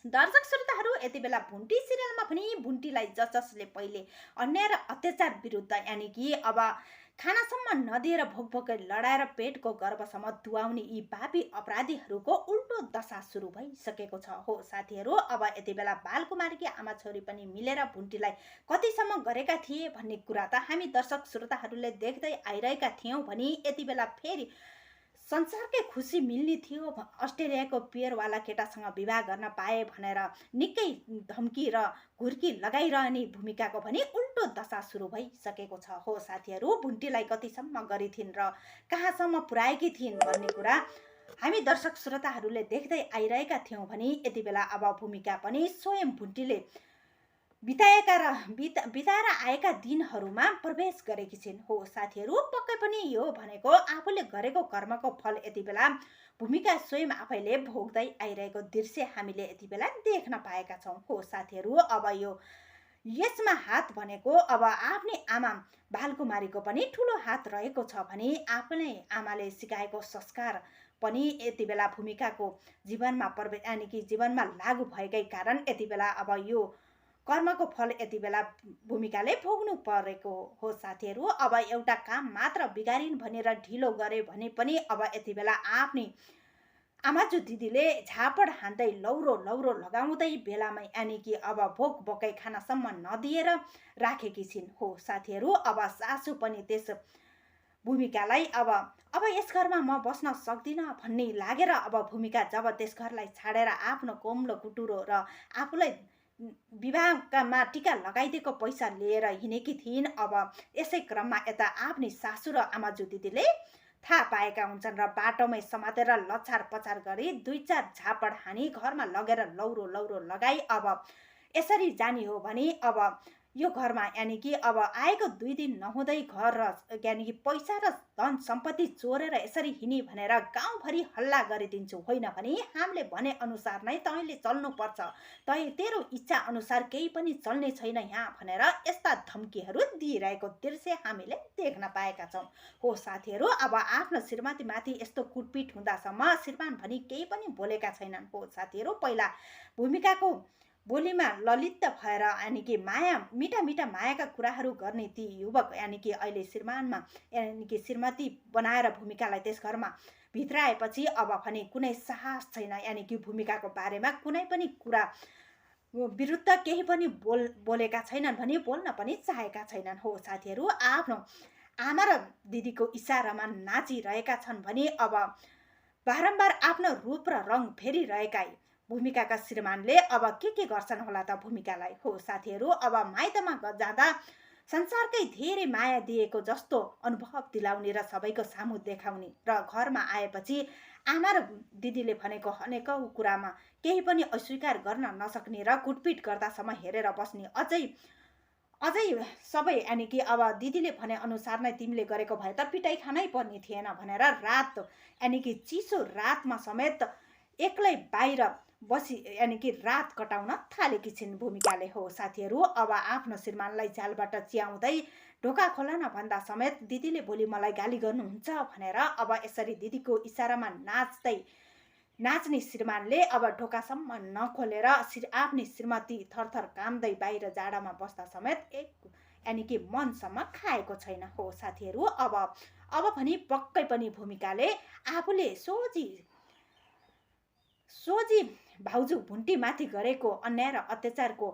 दर्शक श्रोताहरू, यति बेला भुन्टी सिरियलमा पनि भुन्टीलाई जसले पहिले अन्याय र अत्याचार विरुद्ध यानि कि अब खानासम्म नदिएर भोकभोकै लडाएर पेटको गर्भसम्म दुवाउने यी पापी अपराधीहरूको उल्टो दशा सुरु भइसकेको छ। हो साथीहरू, अब यति बेला बालकुमारीकी आमा छोरी पनि मिलेर भुन्टीलाई कतिसम्म गरेका थिए भन्ने कुरा त हामी दर्शक श्रोताहरूले देख्दै आइरहेका थियौँ भने यति बेला फेरि संसारकै खुसी मिल्ने थियो, अस्ट्रेलियाको पेयरवाला केटासँग विवाह गर्न पाए भनेर निकै धम्की र घुर्की लगाइरहने भूमिकाको पनि उल्टो दशा सुरु भइसकेको छ। हो साथीहरू, भुन्टीलाई कतिसम्म गरिथिन् र कहाँसम्म पुर्याएकी थिइन् भन्ने कुरा हामी दर्शक श्रोताहरूले देख्दै आइरहेका थियौँ भने यति बेला अब भूमिका पनि स्वयं भुन्टीले बिताएर आएका दिनहरूमा प्रवेश गरेकी छिन्। हो साथीहरू, पक्कै पनि यो भनेको आफूले गरेको कर्मको फल यति बेला भूमिका स्वयं आफैले भोग्दै आइरहेको दृश्य हामीले यति बेला देख्न पाएका छौँ। हो साथीहरू, अब यसमा हात भनेको अब आफ्नै आमा बालकुमारीको पनि ठुलो हात रहेको छ भने आफ्नै आमाले सिकाएको संस्कार पनि यति बेला भूमिकाको जीवनमा यानि कि जीवनमा लागू भएकै कारण यति बेला अब यो कर्मको फल यति बेला भूमिकाले भोग्नु परेको हो। साथीहरू, अब एउटा काम मात्र बिगारिन् भनेर ढिलो गरे भने पनि अब यति बेला आफ्नै आमाजु दिदीले झापड हान्दै लौरो लगाउँदै बेलामा यानि कि अब भोक बोकै खानासम्म नदिएर राखेकी छिन्। हो साथीहरू, अब सासु पनि त्यस भूमिकालाई अब यस घरमा म बस्न सक्दिनँ भन्ने लागेर अब भूमिका जब त्यस घरलाई छाडेर आफ्नो कोम्लो कुटुरो र आफूलाई विवाहमा टिका लगाइदिएको पैसा लिएर हिँडेकी थिइन्। अब यसै क्रममा यता आफ्नै सासु र आमाजु दिदीले थाहा पाएका हुन्छन् र बाटोमै समातेर लछार पछार गरी 2-4 झापड हानी घरमा लगेर लौरो लगाई अब यसरी जाने हो भने अब यो घरमा यानि कि अब आएको 2 दिन नहुँदै घर र यानि कि पैसा र धन सम्पत्ति चोरेर यसरी हिँडी भनेर गाउँभरि हल्ला गरिदिन्छु, होइन भने हामीले भने अनुसार नै तैँले चल्नुपर्छ, तेरो इच्छा अनुसार केही पनि चल्ने छैन यहाँ भनेर यस्ता धम्कीहरू दिइरहेको दृश्य हामीले देख्न पाएका छौँ। हो साथीहरू, अब आफ्नो श्रीमतीमाथि यस्तो कुटपिट हुँदासम्म श्रीमान भनी केही पनि बोलेका छैनन्। हो साथीहरू, पहिला भूमिकाको बोलीमा ललित भएर यानि कि मिठा मायाका कुराहरू गर्ने ती युवक यानि कि अहिले श्रीमानमा यानि कि श्रीमती बनाएर भूमिकालाई त्यस घरमा भित्राएपछि अब भने कुनै साहस छैन, यानि कि भूमिकाको बारेमा कुनै पनि कुरा विरुद्ध केही पनि बोलेका छैनन् भने बोल्न पनि चाहेका छैनन्। हो साथीहरू, आफ्नो आमा र दिदीको इसारामा नाचिरहेका छन् भने अब बारम्बार आफ्नो रूप र रङ फेरिरहेका भूमिकाका श्रीमानले अब के गर्छन् होला त भूमिकालाई। हो साथीहरू, अब माइतमा जाँदा संसारकै धेरै माया दिएको जस्तो अनुभव दिलाउने र सबैको सामु देखाउने र घरमा आएपछि आमा र दिदीले भनेको अनेकौं कुरामा केही पनि अस्वीकार गर्न नसक्ने र कुटपिट गर्दासम्म हेरेर बस्ने अझै सबै यानि कि अब दिदीले भने अनुसार नै तिमीले गरेको भए त पिटाइ खानै पर्ने थिएन भनेर रात यानि कि चिसो रातमा समेत एक्लै बाहिर बसी यानि कि रात कटाउन थालेकी छिन् भूमिकाले। हो साथीहरू, अब आफ्नो श्रीमानलाई झ्यालबाट च्याउँदै ढोका खोला न भन्दा समेत दिदीले भोलि मलाई गाली गर्नुहुन्छ भनेर अब यसरी दिदीको इसारामा नाच्ने श्रीमानले अब ढोकासम्म नखोलेर आफ्नै श्रीमती थरथर कामदै बाहिर जाडामा बस्दा समेत यानि कि मनसम्म खाएको छैन। हो साथीहरू, अब भनी पक्कै पनि भूमिकाले आफूले सोझी भाउजू भुन्टीमाथि गरेको अन्याय र अत्याचारको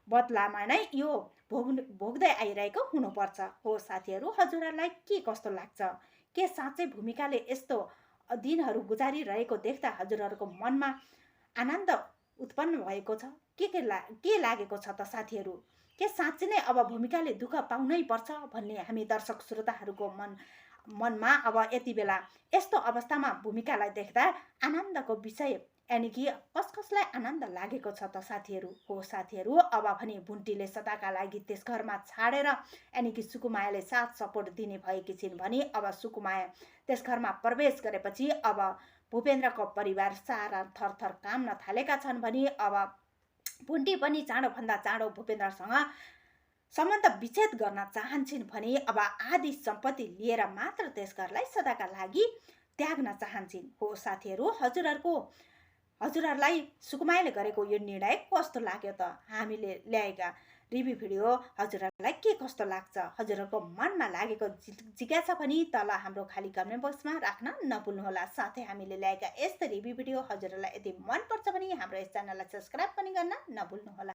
बदलामा नै यो भोग्दै आइरहेको हुनुपर्छ। हो साथीहरू, हजुरहरूलाई के कस्तो लाग्छ? के साँच्चै भूमिकाले यस्तो दिनहरू गुजारिरहेको देख्दा हजुरहरूको मनमा आनन्द उत्पन्न भएको छ? के लागेको छ त साथीहरू? के साँच्चै नै अब भूमिकाले दुःख पाउनै पर्छ भन्ने हामी दर्शक श्रोताहरूको मनमा अब यति बेला यस्तो अवस्थामा भूमिकालाई देख्दा आनन्दको विषय यानि कि कसलाई आनन्द लागेको छ त साथीहरू? हो साथीहरू, अब भने भुन्टीले सदाका लागि त्यस घरमा छाडेर यानि कि सुकुमायाले साथ सपोर्ट दिने भएकी छिन् भने अब सुकुमाया त्यस घरमा प्रवेश गरेपछि अब भूपेन्द्रको परिवार सारा थरथर काम्न थालेका छन् भने अब भुन्टी पनि चाँडोभन्दा चाँडो भूपेन्द्रसँग सम्बन्ध विच्छेद गर्न चाहन्छन् भने अब आधी सम्पत्ति लिएर मात्र त्यस घरलाई सदाका लागि त्याग्न चाहन्छन्। हो साथीहरू, हजुरहरूको हजुरहरूलाई सुकुमाइले गरेको यो निर्णय कस्तो लाग्यो त? हामीले ल्याएका रिभ्यू भिडियो हजुरहरूलाई के कस्तो लाग्छ? हजुरहरूको मनमा लागेको जिज्ञासा पनि तल हाम्रो खाली कमेन्ट बक्समा राख्न नभुल्नुहोला। साथै हामीले ल्याएका यस्तो रिभ्यू भिडियो हजुरहरूलाई यदि मनपर्छ भने हाम्रो यस च्यानललाई सब्स्क्राइब पनि गर्न नभुल्नुहोला।